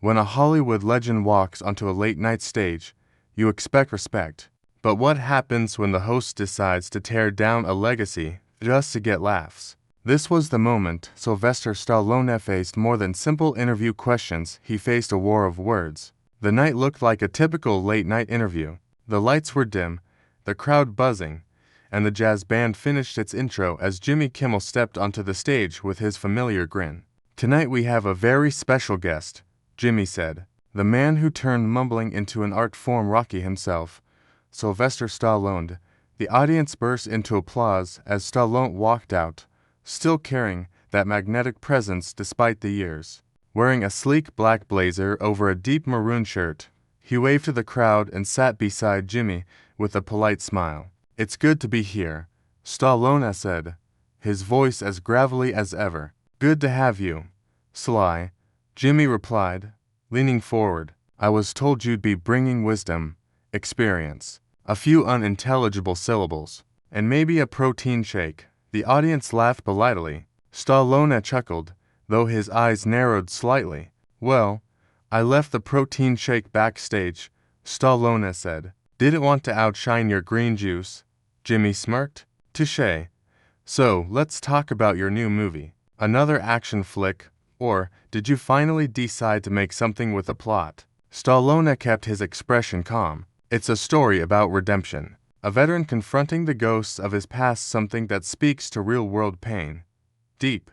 When a Hollywood legend walks onto a late-night stage, you expect respect. But what happens when the host decides to tear down a legacy just to get laughs? This was the moment Sylvester Stallone faced more than simple interview questions. He faced a war of words. The night looked like a typical late-night interview. The lights were dim, the crowd buzzing, and the jazz band finished its intro as Jimmy Kimmel stepped onto the stage with his familiar grin. "Tonight we have a very special guest," Jimmy said. The man who turned mumbling into an art form Rocky himself, Sylvester Stallone. The audience burst into applause as Stallone walked out, still carrying that magnetic presence despite the years. Wearing a sleek black blazer over a deep maroon shirt, he waved to the crowd and sat beside Jimmy with a polite smile. "It's good to be here," Stallone said, his voice as gravelly as ever. "Good to have you, Sly," Jimmy replied, leaning forward. "I was told you'd be bringing wisdom, experience, a few unintelligible syllables, and maybe a protein shake." The audience laughed politely. Stallone chuckled, though his eyes narrowed slightly. "Well, I left the protein shake backstage," Stallone said. "Didn't want to outshine your green juice." Jimmy smirked. "Touché. So, let's talk about your new movie. Another action flick, or did you finally decide to make something with a plot?" Stallone kept his expression calm. "It's a story about redemption. A veteran confronting the ghosts of his past, something that speaks to real-world pain." "Deep,"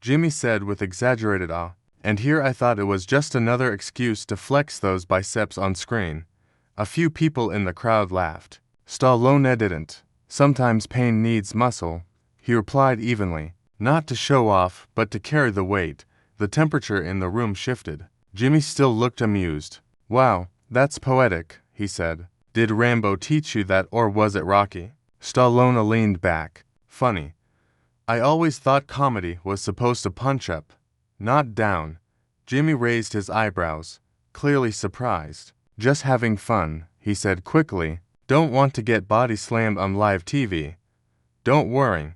Jimmy said with exaggerated awe. "And here I thought it was just another excuse to flex those biceps on screen." A few people in the crowd laughed. Stallone didn't. "Sometimes pain needs muscle," he replied evenly. "Not to show off, but to carry the weight." The temperature in the room shifted. Jimmy still looked amused. "Wow, that's poetic," he said. "Did Rambo teach you that, or was it Rocky?" Stallone leaned back. "Funny. I always thought comedy was supposed to punch up, not down." Jimmy raised his eyebrows, clearly surprised. "Just having fun," he said quickly. "Don't want to get body slammed on live TV." "Don't worry,"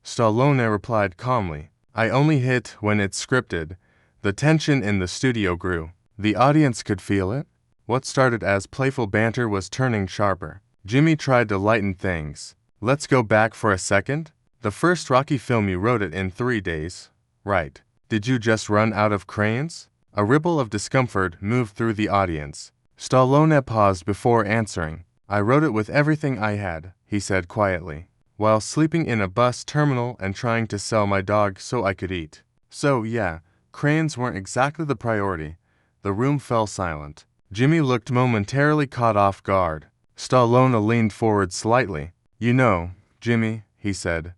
Stallone replied calmly. "I only hit when it's scripted." The tension in the studio grew. The audience could feel it. What started as playful banter was turning sharper. Jimmy tried to lighten things. "Let's go back for a second. The first Rocky film, you wrote it in 3 days, right? Did you just run out of crayons?" A ripple of discomfort moved through the audience. Stallone paused before answering. "I wrote it with everything I had," he said quietly, "while sleeping in a bus terminal and trying to sell my dog so I could eat. So yeah, crayons weren't exactly the priority." The room fell silent. Jimmy looked momentarily caught off guard. Stallone leaned forward slightly. "You know, Jimmy," he said,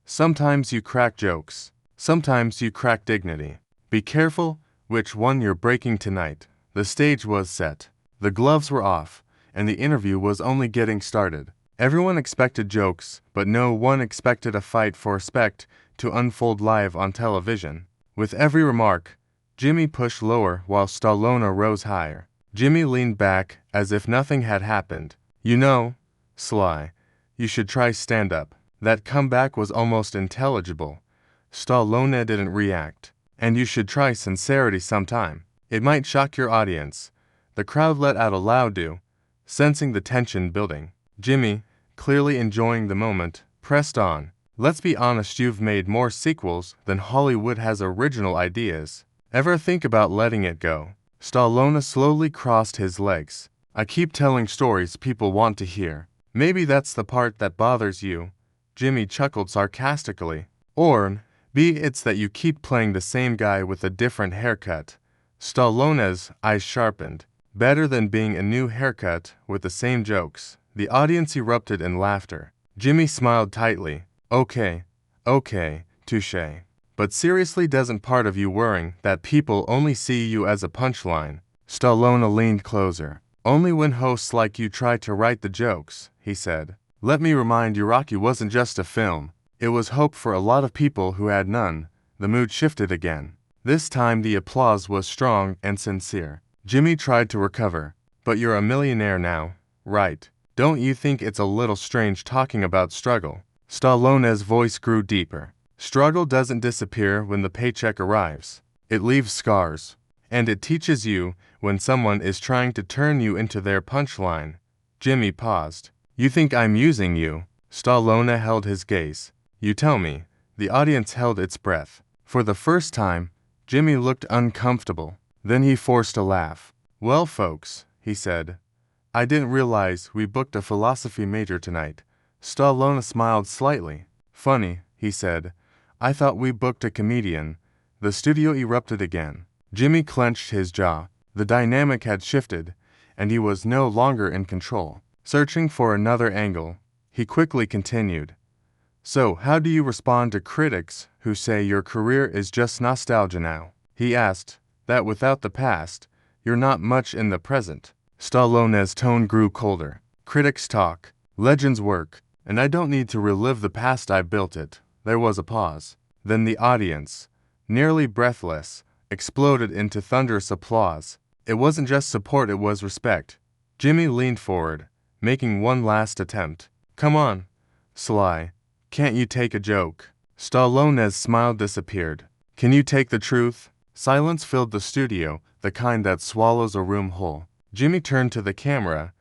"sometimes you crack jokes. Sometimes you crack dignity. Be careful which one you're breaking tonight." The stage was set. The gloves were off, and the interview was only getting started. Everyone expected jokes, but no one expected a fight for respect to unfold live on television. With every remark, Jimmy pushed lower while Stallone rose higher. Jimmy leaned back as if nothing had happened. "You know, Sly, you should try stand-up." That comeback was almost intelligible. Stallone didn't react. "And you should try sincerity sometime. It might shock your audience." The crowd let out a loud "do," sensing the tension building. Jimmy, clearly enjoying the moment, pressed on. "Let's be honest, you've made more sequels than Hollywood has original ideas. Ever think about letting it go?" Stallone slowly crossed his legs. "I keep telling stories people want to hear. Maybe that's the part that bothers you." Jimmy chuckled sarcastically. "Or maybe it's that you keep playing the same guy with a different haircut." Stallone's eyes sharpened. "Better than being a new haircut with the same jokes." The audience erupted in laughter. Jimmy smiled tightly. Okay, touché. But seriously, doesn't part of you worrying that people only see you as a punchline?" Stallone leaned closer. "Only when hosts like you try to write the jokes," he said. "Let me remind you, Rocky wasn't just a film. It was hope for a lot of people who had none." The mood shifted again. This time the applause was strong and sincere. Jimmy tried to recover. "But you're a millionaire now, right? Don't you think it's a little strange talking about struggle?" Stallone's voice grew deeper. "Struggle doesn't disappear when the paycheck arrives. It leaves scars. And it teaches you when someone is trying to turn you into their punchline. Jimmy paused. You think I'm using you? Stallone held his gaze. You tell me. The audience held its breath. For the first time, Jimmy looked uncomfortable. Then he forced a laugh. Well, folks, he said, I didn't realize we booked a philosophy major tonight. Stallone smiled slightly. Funny, he said. I thought we booked a comedian. The studio erupted again. Jimmy clenched his jaw. The dynamic had shifted, and he was no longer in control. Searching for another angle, he quickly continued. So, how do you respond to critics who say your career is just nostalgia now? He asked, that without the past, you're not much in the present. Stallone's tone grew colder. Critics talk, legends work, and I don't need to relive the past. I built it. There was a pause. Then the audience, nearly breathless, exploded into thunderous applause. It wasn't just support, it was respect. Jimmy leaned forward, making one last attempt. Come on, Sly. Can't you take a joke? Stallone's smile disappeared. Can you take the truth? Silence filled the studio, the kind that swallows a room whole. Jimmy turned to the camera,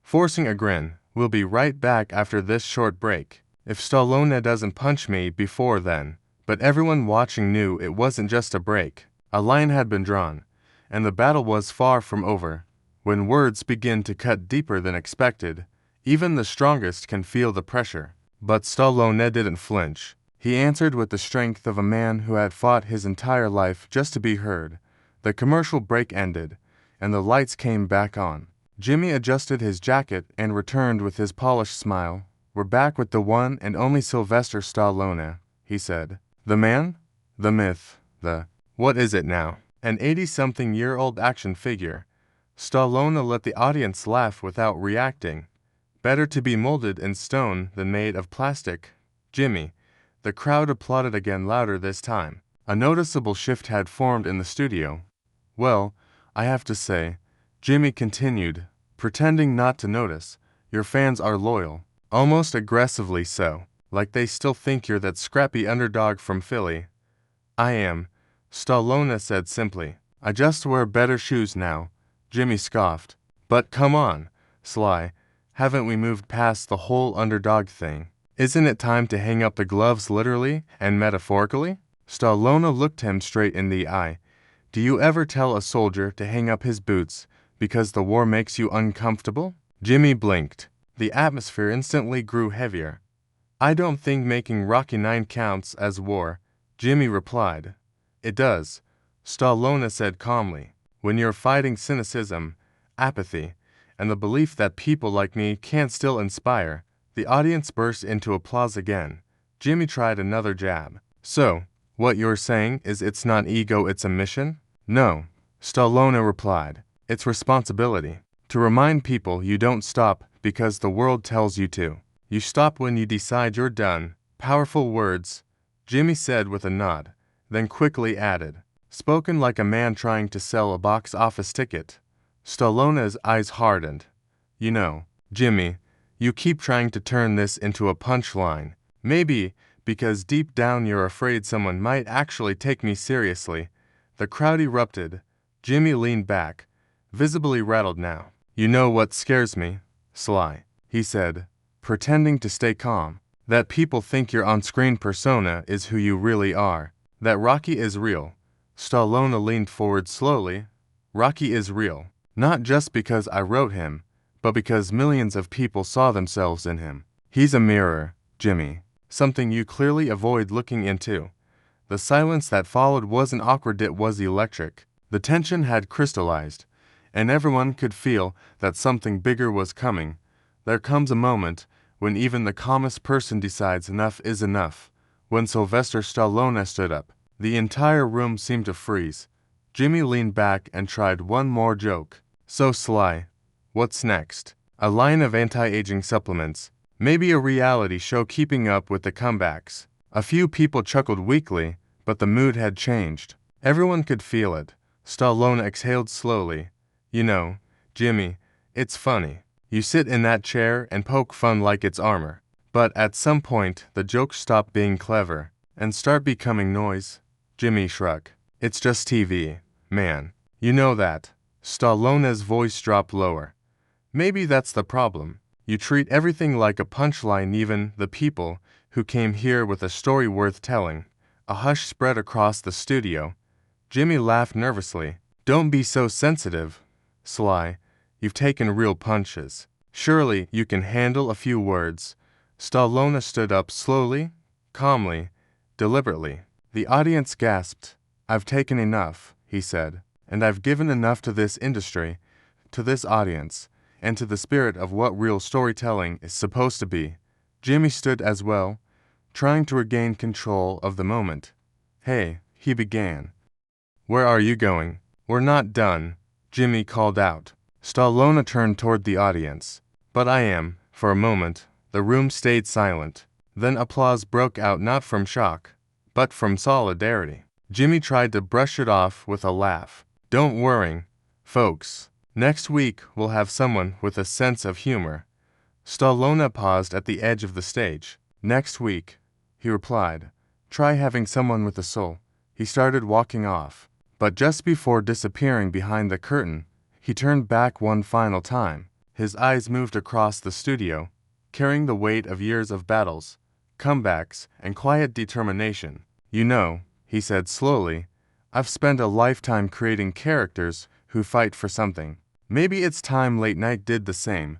forcing a grin. We'll be right back after this short break. If Stallone doesn't punch me before then. But everyone watching knew it wasn't just a break. A line had been drawn, and the battle was far from over. When words begin to cut deeper than expected, even the strongest can feel the pressure. But Stallone didn't flinch. He answered with the strength of a man who had fought his entire life just to be heard. The commercial break ended, and the lights came back on. Jimmy adjusted his jacket and returned with his polished smile. We're back with the one and only Sylvester Stallone, he said. The man? The myth? What is it now? An 80-something-year-old action figure. Stallone let the audience laugh without reacting. Better to be molded in stone than made of plastic. Jimmy. The crowd applauded again, louder this time. A noticeable shift had formed in the studio. Well, I have to say, Jimmy continued, pretending not to notice, your fans are loyal. Almost aggressively so, like they still think you're that scrappy underdog from Philly. I am, Stallone said simply. I just wear better shoes now. Jimmy scoffed. But come on, Sly, haven't we moved past the whole underdog thing? Isn't it time to hang up the gloves literally and metaphorically? Stallone looked him straight in the eye. Do you ever tell a soldier to hang up his boots because the war makes you uncomfortable? Jimmy blinked. The atmosphere instantly grew heavier. I don't think making Rocky IX counts as war, Jimmy replied. It does, Stallone said calmly. When you're fighting cynicism, apathy, and the belief that people like me can't still inspire. The audience burst into applause again. Jimmy tried another jab. So, what you're saying is it's not ego, it's a mission? No, Stallone replied. It's responsibility. To remind people you don't stop because the world tells you to. You stop when you decide you're done. Powerful words, Jimmy said with a nod, then quickly added. Spoken like a man trying to sell a box office ticket. Stallone's eyes hardened. You know, Jimmy, you keep trying to turn this into a punchline. Maybe because deep down you're afraid someone might actually take me seriously. The crowd erupted. Jimmy leaned back, visibly rattled now. You know what scares me, Sly, he said, pretending to stay calm. That people think your on-screen persona is who you really are. That Rocky is real. Stallone leaned forward slowly. Rocky is real. Not just because I wrote him, but because millions of people saw themselves in him. He's a mirror, Jimmy. Something you clearly avoid looking into. The silence that followed wasn't awkward, it was electric. The tension had crystallized, and everyone could feel that something bigger was coming. There comes a moment when even the calmest person decides enough is enough. When Sylvester Stallone stood up, the entire room seemed to freeze. Jimmy leaned back and tried one more joke. So Sly, what's next? A line of anti-aging supplements. Maybe a reality show keeping up with the comebacks. A few people chuckled weakly, but the mood had changed. Everyone could feel it. Stallone exhaled slowly. You know, Jimmy, it's funny. You sit in that chair and poke fun like it's armor. But at some point, the jokes stop being clever and start becoming noise. Jimmy shrugged. It's just TV, man. You know that. Stallone's voice dropped lower. Maybe that's the problem. You treat everything like a punchline, even the people who came here with a story worth telling. A hush spread across the studio. Jimmy laughed nervously. Don't be so sensitive, Sly. You've taken real punches. Surely you can handle a few words. Stallone stood up slowly, calmly, deliberately. The audience gasped. I've taken enough, he said, and I've given enough to this industry, to this audience, and to the spirit of what real storytelling is supposed to be. Jimmy stood as well, trying to regain control of the moment. Hey, he began. Where are you going? We're not done, Jimmy called out. Stallone turned toward the audience. But I am. For a moment, the room stayed silent. Then applause broke out, not from shock, but from solidarity. Jimmy tried to brush it off with a laugh. Don't worry, folks. Next week we'll have someone with a sense of humor. Stallone paused at the edge of the stage. Next week, he replied. Try having someone with a soul. He started walking off. But just before disappearing behind the curtain, he turned back one final time. His eyes moved across the studio, carrying the weight of years of battles, comebacks, and quiet determination. You know, he said slowly, I've spent a lifetime creating characters who fight for something. Maybe it's time late night did the same.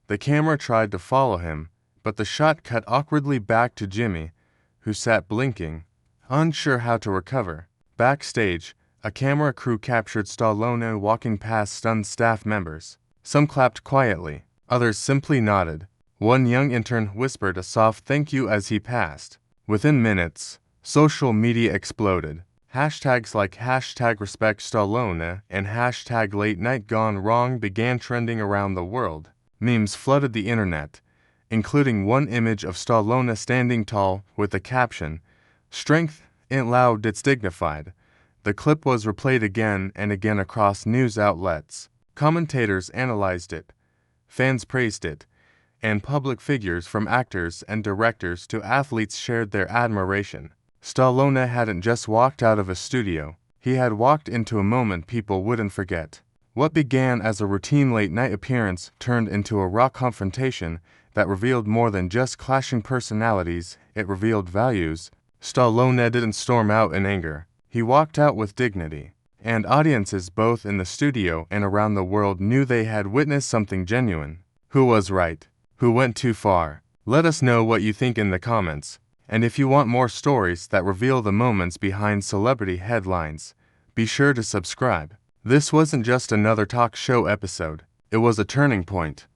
The camera tried to follow him, but the shot cut awkwardly back to Jimmy, who sat blinking, unsure how to recover. Backstage, a camera crew captured Stallone walking past stunned staff members. Some clapped quietly, others simply nodded. One young intern whispered a soft thank you as he passed. Within minutes, social media exploded. Hashtags like #RespectStallone and #LateNightGoneWrong began trending around the world. Memes flooded the internet, including one image of Stallone standing tall with the caption, Strength ain't loud, it's dignified. The clip was replayed again and again across news outlets. Commentators analyzed it, fans praised it, and public figures from actors and directors to athletes shared their admiration. Stallone hadn't just walked out of a studio, he had walked into a moment people wouldn't forget. What began as a routine late-night appearance turned into a raw confrontation that revealed more than just clashing personalities, it revealed values. Stallone didn't storm out in anger. He walked out with dignity, and audiences both in the studio and around the world knew they had witnessed something genuine. Who was right? Who went too far? Let us know what you think in the comments. And if you want more stories that reveal the moments behind celebrity headlines, be sure to subscribe. This wasn't just another talk show episode. It was a turning point.